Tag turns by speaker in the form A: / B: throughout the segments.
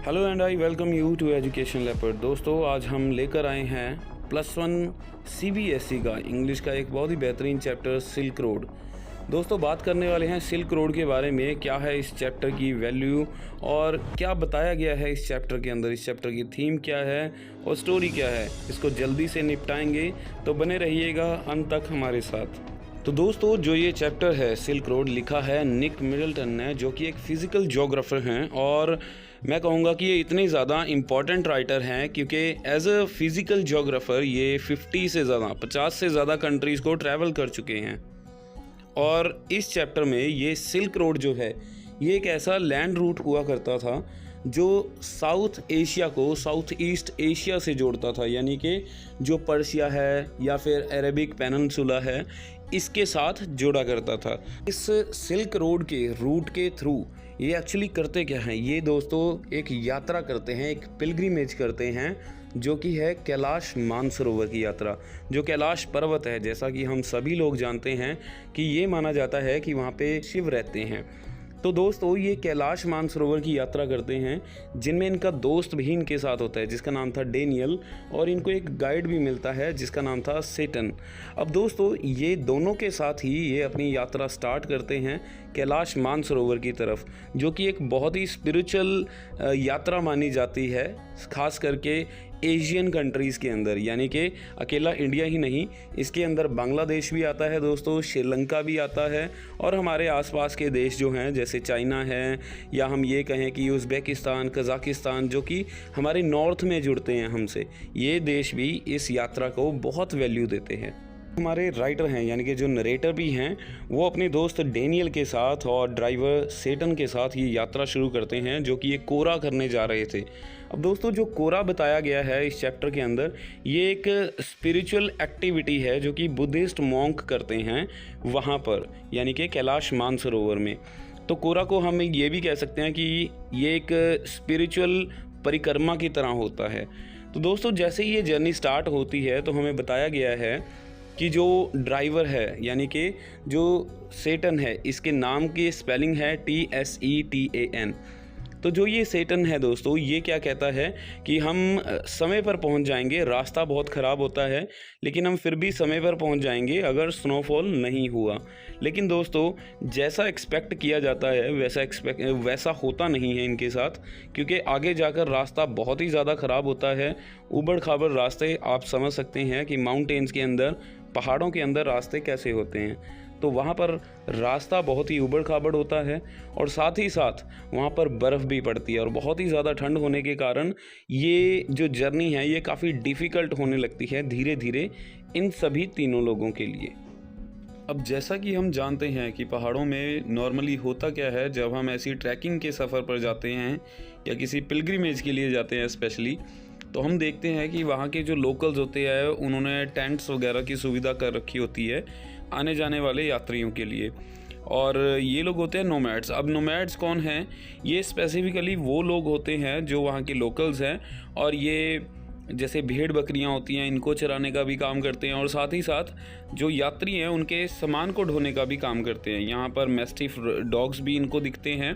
A: Hello and I welcome you to Education Leopard. दोस्तों, आज हम लेकर आए हैं +1 CBSE का इंग्लिश का एक बहुत ही बेहतरीन चैप्टर सिल्क रोड। दोस्तों, बात करने वाले हैं सिल्क रोड के बारे में। क्या है इस चैप्टर की वैल्यू और क्या बताया गया है इस चैप्टर के अंदर, इस चैप्टर की थीम क्या है और स्टोरी क्या है, इसको जल्दी से निपटाएंगे। तो बने रहिएगा अंत तक हमारे साथ। तो दोस्तों, जो ये चैप्टर है सिल्क रोड, लिखा है निक मिडलटन ने, जो कि एक फ़िज़िकल जोग्राफर हैं। और मैं कहूँगा कि ये इतने ज़्यादा इम्पॉर्टेंट राइटर हैं क्योंकि एज अ फ़िज़िकल जोग्राफर ये 50 से ज़्यादा कंट्रीज़ को ट्रैवल कर चुके हैं। और इस चैप्टर में ये सिल्क रोड जो है, ये एक ऐसा लैंड रूट हुआ करता था जो साउथ एशिया को साउथ ईस्ट एशिया से जोड़ता था, यानी कि जो पर्शिया है या फिर अरेबिक पेनिनसुला है, इसके साथ जोड़ा करता था। इस सिल्क रोड के रूट के थ्रू ये एक्चुअली करते क्या हैं, ये दोस्तों एक यात्रा करते हैं, एक पिलग्रिमेज करते हैं, जो कि है कैलाश मानसरोवर की यात्रा। जो कैलाश पर्वत है, जैसा कि हम सभी लोग जानते हैं कि ये माना जाता है कि वहाँ पे शिव रहते हैं। तो दोस्तों, ये कैलाश मानसरोवर की यात्रा करते हैं, जिनमें इनका दोस्त भी इनके साथ होता है जिसका नाम था डेनियल, और इनको एक गाइड भी मिलता है जिसका नाम था सेटन। अब दोस्तों, ये दोनों के साथ ही ये अपनी यात्रा स्टार्ट करते हैं कैलाश मानसरोवर की तरफ, जो कि एक बहुत ही स्पिरिचुअल यात्रा मानी जाती है, खास करके एशियन कंट्रीज़ के अंदर। यानी कि अकेला इंडिया ही नहीं, इसके अंदर बांग्लादेश भी आता है दोस्तों, श्रीलंका भी आता है, और हमारे आसपास के देश जो हैं जैसे चाइना है, या हम ये कहें कि उज़्बेकिस्तान, कज़ाकिस्तान, जो कि हमारे नॉर्थ में जुड़ते हैं हमसे, ये देश भी इस यात्रा को बहुत वैल्यू देते हैं। हमारे राइटर हैं, यानी कि जो नरेटर भी हैं, वो अपने दोस्त डेनियल के साथ और ड्राइवर सेटन के साथ ये यात्रा शुरू करते हैं, जो कि ये कोरा करने जा रहे थे। अब दोस्तों, जो कोरा बताया गया है इस चैप्टर के अंदर, ये एक स्पिरिचुअल एक्टिविटी है जो कि बुद्धिस्ट मॉन्क करते हैं वहाँ पर, यानी कि कैलाश मानसरोवर में। तो कोरा को हम ये भी कह सकते हैं कि ये एक स्पिरिचुअल परिक्रमा की तरह होता है। तो दोस्तों, जैसे ही ये जर्नी स्टार्ट होती है तो हमें बताया गया है कि जो ड्राइवर है, यानी कि जो सेटन है, इसके नाम की स्पेलिंग है TSETAN। तो जो ये सेटन है दोस्तों, ये क्या कहता है कि हम समय पर पहुंच जाएंगे, रास्ता बहुत ख़राब होता है लेकिन हम फिर भी समय पर पहुंच जाएंगे अगर स्नोफॉल नहीं हुआ। लेकिन दोस्तों, जैसा एक्सपेक्ट किया जाता है वैसा होता नहीं है इनके साथ, क्योंकि आगे जाकर रास्ता बहुत ही ज़्यादा ख़राब होता है। ऊबड़ खाबड़ रास्ते, आप समझ सकते हैं कि माउंटेन्स के अंदर, पहाड़ों के अंदर रास्ते कैसे होते हैं। तो वहाँ पर रास्ता बहुत ही ऊबड़ खाबड़ होता है, और साथ ही साथ वहाँ पर बर्फ़ भी पड़ती है, और बहुत ही ज़्यादा ठंड होने के कारण ये जो जर्नी है ये काफ़ी डिफ़िकल्ट होने लगती है धीरे धीरे इन सभी तीनों लोगों के लिए। अब जैसा कि हम जानते हैं कि पहाड़ों में नॉर्मली होता क्या है, जब हम ऐसी ट्रैकिंग के सफ़र पर जाते हैं या किसी पिलग्रिमेज के लिए जाते हैं स्पेशली, तो हम देखते हैं कि वहाँ के जो लोकल्स होते हैं उन्होंने टेंट्स वगैरह की सुविधा कर रखी होती है आने जाने वाले यात्रियों के लिए, और ये लोग होते हैं नोमैड्स। अब नोमैड्स कौन हैं? ये स्पेसिफिकली वो लोग होते हैं जो वहाँ के लोकल्स हैं, और ये जैसे भेड़ बकरियाँ होती हैं, इनको चराने का भी काम करते हैं, और साथ ही साथ जो यात्री हैं उनके सामान को ढोने का भी काम करते हैं। यहाँ पर मैस्टिफ डॉग्स भी इनको दिखते हैं,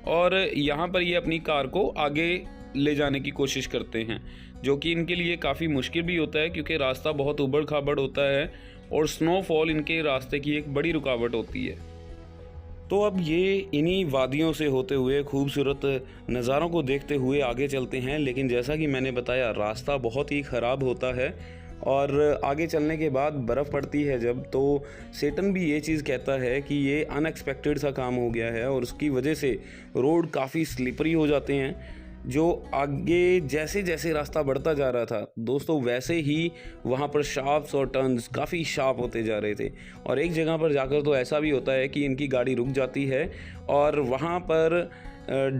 A: और यहाँ पर ये अपनी कार को आगे ले जाने की कोशिश करते हैं, जो कि इनके लिए काफ़ी मुश्किल भी होता है क्योंकि रास्ता बहुत ऊबड़ खाबड़ होता है, और स्नोफॉल इनके रास्ते की एक बड़ी रुकावट होती है। तो अब ये इन्हीं वादियों से होते हुए खूबसूरत नज़ारों को देखते हुए आगे चलते हैं, लेकिन जैसा कि मैंने बताया, रास्ता बहुत ही ख़राब होता है, और आगे चलने के बाद बर्फ़ पड़ती है जब, तो सेटन भी ये चीज़ कहता है कि ये अनएक्सपेक्टेड सा काम हो गया है, और उसकी वजह से रोड काफ़ी स्लिपरी हो जाते हैं। जो आगे जैसे जैसे रास्ता बढ़ता जा रहा था दोस्तों, वैसे ही वहाँ पर शार्प्स और टर्न्स काफ़ी शार्प होते जा रहे थे, और एक जगह पर जाकर तो ऐसा भी होता है कि इनकी गाड़ी रुक जाती है, और वहाँ पर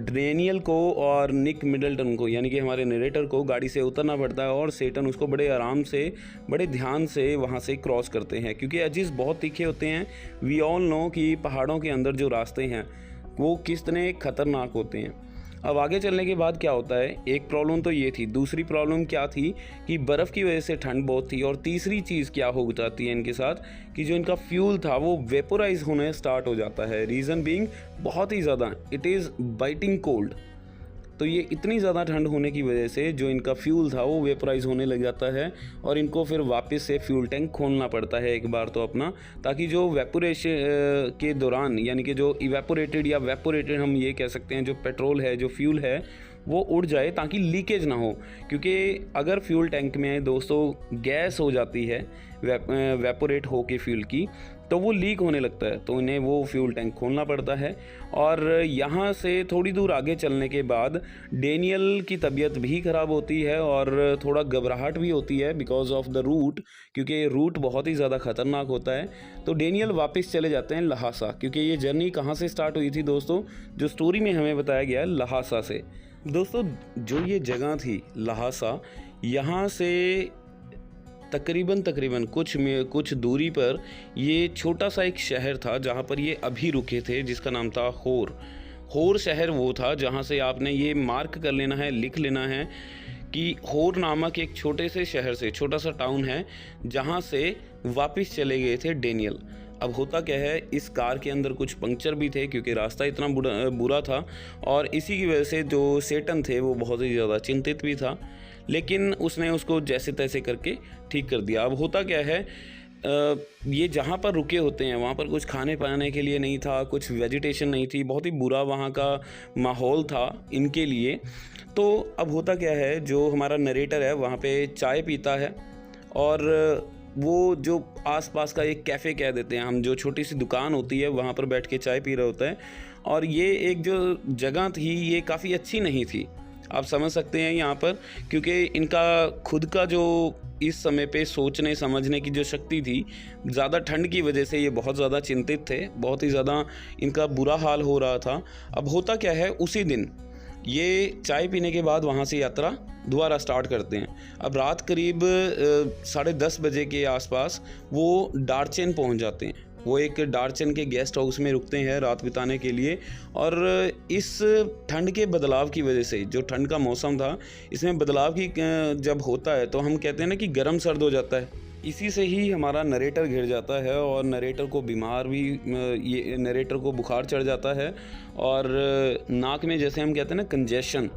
A: डेनियल को और निक मिडलटन को, यानी कि हमारे नरेटर को, गाड़ी से उतरना पड़ता है, और सेटन उसको बड़े आराम से, बड़े ध्यान से वहाँ से क्रॉस करते हैं, क्योंकि एजिस बहुत तीखे होते हैं। वी ऑल नो कि पहाड़ों के अंदर जो रास्ते हैं वो कितने ख़तरनाक होते हैं। अब आगे चलने के बाद क्या होता है, एक प्रॉब्लम तो ये थी, दूसरी प्रॉब्लम क्या थी कि बर्फ़ की वजह से ठंड बहुत थी, और तीसरी चीज़ क्या हो जाती है इनके साथ कि जो इनका फ्यूल था वो वेपोराइज होने स्टार्ट हो जाता है। रीज़न बीइंग बहुत ही ज़्यादा, इट इज़ बाइटिंग कोल्ड। तो ये इतनी ज़्यादा ठंड होने की वजह से जो इनका फ्यूल था वो वेपराइज होने लग जाता है और इनको फिर वापस से फ्यूल टैंक खोलना पड़ता है एक बार तो अपना, ताकि जो वेपोरेशन के दौरान यानी कि जो इवेपोरेटेड या वेपोरेटेड हम ये कह सकते हैं जो पेट्रोल है, जो फ्यूल है, वो उड़ जाए ताकि लीकेज ना हो। क्योंकि अगर फ्यूल टैंक में दोस्तों गैस हो जाती है वेपोरेट हो के फ्यूल की, तो वो लीक होने लगता है, तो इन्हें वो फ्यूल टैंक खोलना पड़ता है। और यहाँ से थोड़ी दूर आगे चलने के बाद डेनियल की तबीयत भी ख़राब होती है और थोड़ा घबराहट भी होती है बिकॉज ऑफ द रूट, क्योंकि रूट बहुत ही ज़्यादा ख़तरनाक होता है। तो डेनियल वापस चले जाते हैं लहासा, क्योंकि ये जर्नी कहाँ से स्टार्ट हुई थी दोस्तों, जो स्टोरी में हमें बताया गया है लहासा से। दोस्तों जो ये जगह थी लहासा, यहाँ से तकरीबन कुछ दूरी पर ये छोटा सा एक शहर था जहाँ पर ये अभी रुके थे, जिसका नाम था होर शहर वो था जहाँ से आपने ये मार्क कर लेना है, लिख लेना है कि होर नामक एक छोटे से शहर से, छोटा सा टाउन है जहाँ से वापस चले गए थे डेनियल। अब होता क्या है, इस कार के अंदर कुछ पंक्चर भी थे क्योंकि रास्ता इतना बुरा था और इसी की वजह से जो सेटन थे वो बहुत ही ज़्यादा चिंतित भी था, लेकिन उसने उसको जैसे तैसे करके ठीक कर दिया। अब होता क्या है, ये जहाँ पर रुके होते हैं वहाँ पर कुछ खाने पाने के लिए नहीं था, कुछ वेजिटेशन नहीं थी, बहुत ही बुरा वहाँ का माहौल था इनके लिए। तो अब होता क्या है, जो हमारा नरेटर है वहाँ पे चाय पीता है और वो जो आसपास का एक कैफ़े कह देते हैं हम, जो छोटी सी दुकान होती है वहाँ पर बैठ के चाय पी रहा होता है। और ये एक जो जगह थी ये काफ़ी अच्छी नहीं थी, आप समझ सकते हैं यहाँ पर, क्योंकि इनका खुद का जो इस समय पे सोचने समझने की जो शक्ति थी, ज़्यादा ठंड की वजह से ये बहुत ज़्यादा चिंतित थे, बहुत ही ज़्यादा इनका बुरा हाल हो रहा था। अब होता क्या है, उसी दिन ये चाय पीने के बाद वहाँ से यात्रा दोबारा स्टार्ट करते हैं। अब रात करीब 10:30 बजे के आसपास वो डार्चेन पहुँच जाते हैं। वो एक डार्चन के गेस्ट हाउस में रुकते हैं रात बिताने के लिए। और इस ठंड के बदलाव की वजह से, जो ठंड का मौसम था, इसमें बदलाव की जब होता है तो हम कहते हैं ना कि गर्म सर्द हो जाता है, इसी से ही हमारा नरेटर घिर जाता है और नरेटर को ये नरेटर को बुखार चढ़ जाता है और नाक में, जैसे हम कहते हैं ना, कंजेशन,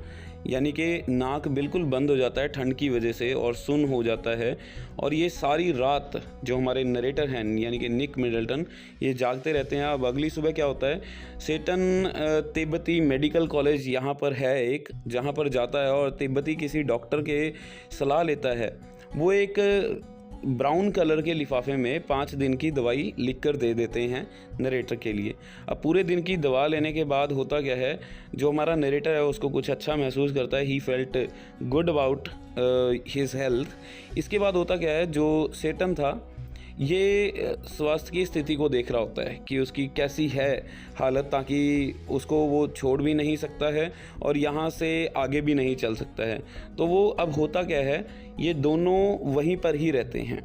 A: यानी कि नाक बिल्कुल बंद हो जाता है ठंड की वजह से और सुन्न हो जाता है। और ये सारी रात जो हमारे नरेटर हैं यानी कि निक मिडल्टन, ये जागते रहते हैं। अब अगली सुबह क्या होता है, सेटन तिब्बती मेडिकल कॉलेज यहाँ पर है एक, जहाँ पर जाता है और तिब्बती किसी डॉक्टर के सलाह लेता है। वो एक ब्राउन कलर के लिफाफे में 5 दिन की दवाई लिख कर दे देते हैं नरेटर के लिए। अब पूरे दिन की दवा लेने के बाद होता क्या है, जो हमारा नरेटर है उसको कुछ अच्छा महसूस करता है, he felt good about his health. इसके बाद होता क्या है, जो सेटन था ये स्वास्थ्य की स्थिति को देख रहा होता है कि उसकी कैसी है हालत, ताकि उसको वो छोड़ भी नहीं सकता है और यहाँ से आगे भी नहीं चल सकता है। तो वो अब होता क्या है, ये दोनों वहीं पर ही रहते हैं,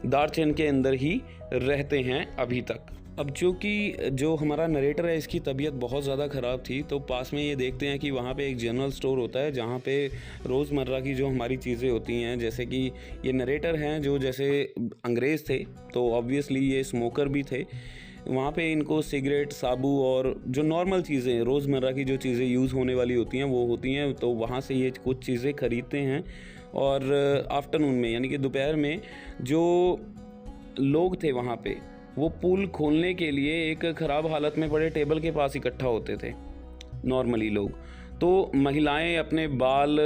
A: दार्चेन के अंदर ही रहते हैं अभी तक। अब चूँकि जो हमारा नरेटर है इसकी तबीयत बहुत ज़्यादा ख़राब थी, तो पास में ये देखते हैं कि वहाँ पे एक जनरल स्टोर होता है जहाँ पे रोज़मर्रा की जो हमारी चीज़ें होती हैं, जैसे कि ये नरेटर हैं जो जैसे अंग्रेज़ थे तो ऑब्वियसली ये स्मोकर भी थे। वहाँ पे इनको सिगरेट, साबु और जो नॉर्मल चीज़ें, रोज़मर्रा की जो चीज़ें यूज़ होने वाली होती हैं वो होती हैं, तो वहाँ से ये कुछ चीज़ें ख़रीदते हैं। और आफ्टरनून में यानी कि दोपहर में जो लोग थे वहाँ पे, वो पुल खोलने के लिए एक ख़राब हालत में पड़े टेबल के पास इकट्ठा होते थे नॉर्मली लोग। तो महिलाएं अपने बाल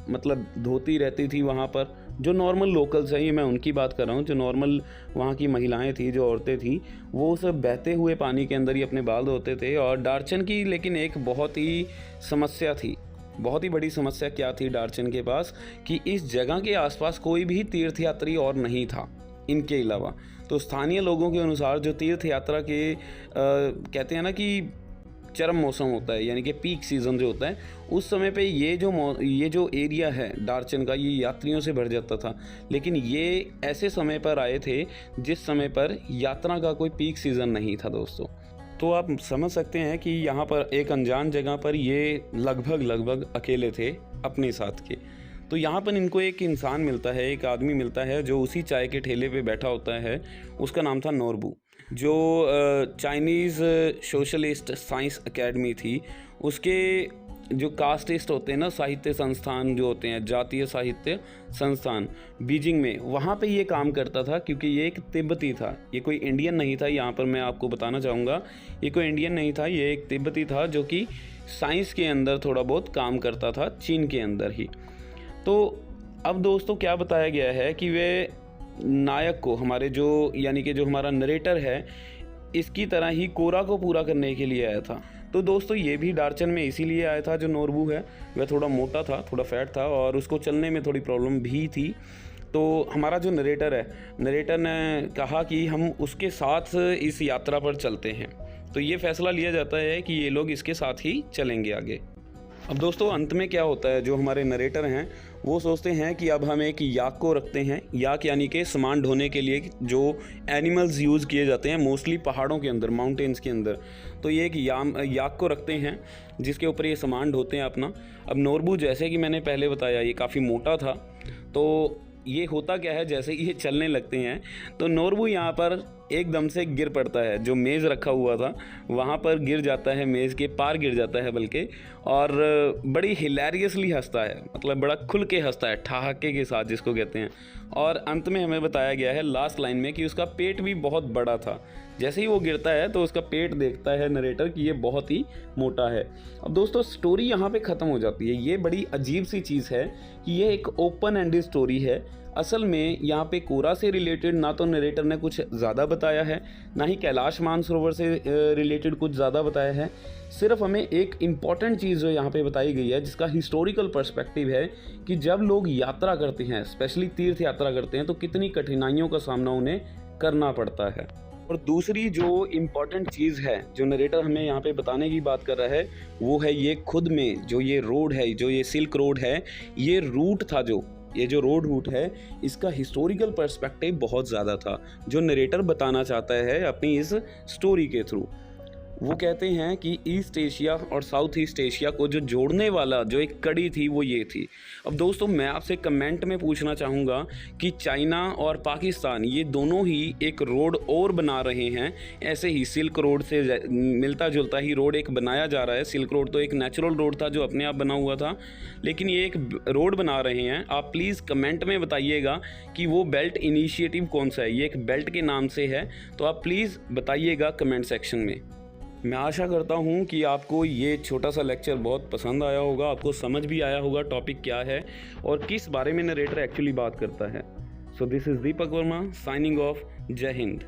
A: मतलब धोती रहती थी वहाँ पर, जो नॉर्मल लोकल्स हैं, ये मैं उनकी बात कर रहा हूँ, जो नॉर्मल वहाँ की महिलाएं थी, जो औरतें थी, वो सब बहते हुए पानी के अंदर ही अपने बाल धोते थे। और डार्चन की लेकिन एक बहुत ही समस्या थी, बहुत ही बड़ी समस्या क्या थी डार्चन के पास, कि इस जगह के आसपास कोई भी तीर्थयात्री और नहीं था इनके अलावा। तो स्थानीय लोगों के अनुसार जो तीर्थ यात्रा के कहते हैं ना कि चरम मौसम होता है, यानी कि पीक सीज़न जो होता है, उस समय पे ये जो एरिया है डार्चन का, ये यात्रियों से भर जाता था। लेकिन ये ऐसे समय पर आए थे जिस समय पर यात्रा का कोई पीक सीज़न नहीं था दोस्तों। तो आप समझ सकते हैं कि यहाँ पर एक अनजान जगह पर ये लगभग अकेले थे अपने साथ के। तो यहाँ पर इनको एक इंसान मिलता है, एक आदमी मिलता है जो उसी चाय के ठेले पे बैठा होता है। उसका नाम था नोरबू, जो चाइनीज़ सोशलिस्ट साइंस एकेडमी थी, उसके जो कास्टिस्ट होते हैं ना, साहित्य संस्थान जो होते हैं, जातीय साहित्य संस्थान बीजिंग में, वहाँ पे ये काम करता था, क्योंकि ये एक तिब्बती था, ये कोई इंडियन नहीं था। यहाँ पर मैं आपको बताना चाहूँगा, ये कोई इंडियन नहीं था, ये एक तिब्बती था जो कि साइंस के अंदर थोड़ा बहुत काम करता था, चीन के अंदर ही। तो अब दोस्तों क्या बताया गया है कि वे नायक को, हमारे जो यानी कि जो हमारा नरेटर है, इसकी तरह ही कोरा को पूरा करने के लिए आया था। तो दोस्तों ये भी डार्चन में इसीलिए आया था। जो नोरबू है वह थोड़ा मोटा था, थोड़ा फैट था और उसको चलने में थोड़ी प्रॉब्लम भी थी। तो हमारा जो नरेटर है, नरेटर ने कहा कि हम उसके साथ इस यात्रा पर चलते हैं। तो ये फैसला लिया जाता है कि ये लोग इसके साथ ही चलेंगे आगे। अब दोस्तों अंत में क्या होता है, जो हमारे नरेटर हैं वो सोचते हैं कि अब हम एक याक को रखते हैं। याक यानी कि सामान ढोने के लिए जो एनिमल्स यूज़ किए जाते हैं मोस्टली पहाड़ों के अंदर, माउंटेन्स के अंदर। तो ये एक याक को रखते हैं जिसके ऊपर ये सामान ढोते हैं अपना। अब नोरबू, जैसे कि मैंने पहले बताया, ये काफ़ी मोटा था। तो ये होता क्या है, जैसे कि ये चलने लगते हैं तो नोरबू यहाँ पर एकदम से गिर पड़ता है। जो मेज़ रखा हुआ था वहाँ पर गिर जाता है, मेज़ के पार गिर जाता है बल्कि, और बड़ी हिलेरियसली हंसता है, मतलब बड़ा खुल के हंसता है, ठहाके के साथ जिसको कहते हैं। और अंत में हमें बताया गया है लास्ट लाइन में कि उसका पेट भी बहुत बड़ा था। जैसे ही वो गिरता है तो उसका पेट देखता है नरेटर कि ये बहुत ही मोटा है। अब दोस्तों स्टोरी यहाँ पे ख़त्म हो जाती है। ये बड़ी अजीब सी चीज़ है कि ये एक ओपन एंडेड स्टोरी है। असल में यहाँ पे कोरा से रिलेटेड ना तो नरेटर ने कुछ ज़्यादा बताया है, ना ही कैलाश मानसरोवर से रिलेटेड कुछ ज़्यादा बताया है। सिर्फ हमें एक इम्पॉर्टेंट चीज़ जो यहाँ पे बताई गई है, जिसका हिस्टोरिकल पर्सपेक्टिव है कि जब लोग यात्रा करते हैं, स्पेशली तीर्थ यात्रा करते हैं, तो कितनी कठिनाइयों का सामना उन्हें करना पड़ता है। और दूसरी जो इम्पॉर्टेंट चीज़ है जो नरेटर हमें यहाँ पे बताने की बात कर रहा है, वो है ये खुद में जो ये रोड है, जो ये सिल्क रोड है, ये रूट था, ये जो रोड रूट है, इसका हिस्टोरिकल पर्सपेक्टिव बहुत ज़्यादा था जो नरेटर बताना चाहता है अपनी इस स्टोरी के थ्रू। वो कहते हैं कि ईस्ट एशिया और साउथ ईस्ट एशिया को जो जोड़ने वाला जो एक कड़ी थी वो ये थी। अब दोस्तों मैं आपसे कमेंट में पूछना चाहूँगा कि चाइना और पाकिस्तान ये दोनों ही एक रोड और बना रहे हैं। ऐसे ही सिल्क रोड से मिलता जुलता ही रोड एक बनाया जा रहा है। सिल्क रोड तो एक नेचुरल रोड था जो अपने आप बना हुआ था, लेकिन ये एक रोड बना रहे हैं। आप प्लीज़ कमेंट में बताइएगा कि वो बेल्ट इनिशिएटिव कौन सा है। ये एक बेल्ट के नाम से है, तो आप प्लीज़ बताइएगा कमेंट सेक्शन में। मैं आशा करता हूँ कि आपको ये छोटा सा लेक्चर बहुत पसंद आया होगा, आपको समझ भी आया होगा टॉपिक क्या है और किस बारे में नरेटर एक्चुअली बात करता है। So this is Deepak Verma signing off. जय हिंद।